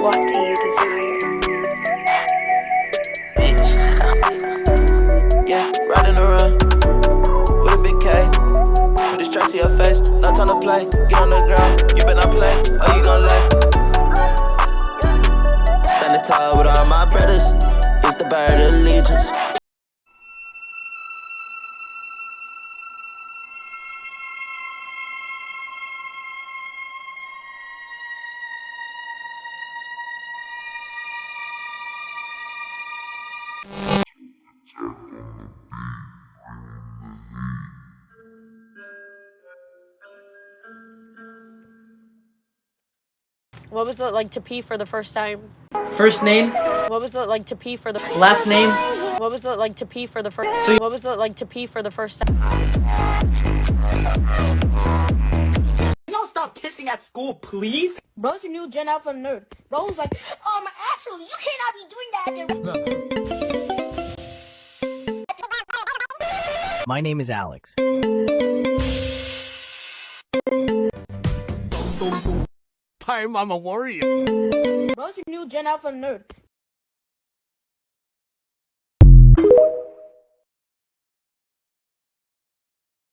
What do you desire? Bitch. Yeah, riding around with a big K. Put it straight to your face, no time to play. Get on the ground, you better not play, or you gon' lay. Standing tall with all my brothers, it's the bird of allegiance. What was it like to pee for the first time? First name, What was it like to pee for the last name. What was it like to pee for the first So What was it like to pee for the first time? Y'all stop kissing at school, please? Bro's a new Gen Alpha nerd. Bro was like, actually, you cannot be doing that. My name is Alex. I'm a warrior. Bro's a new Gen Alpha nerd.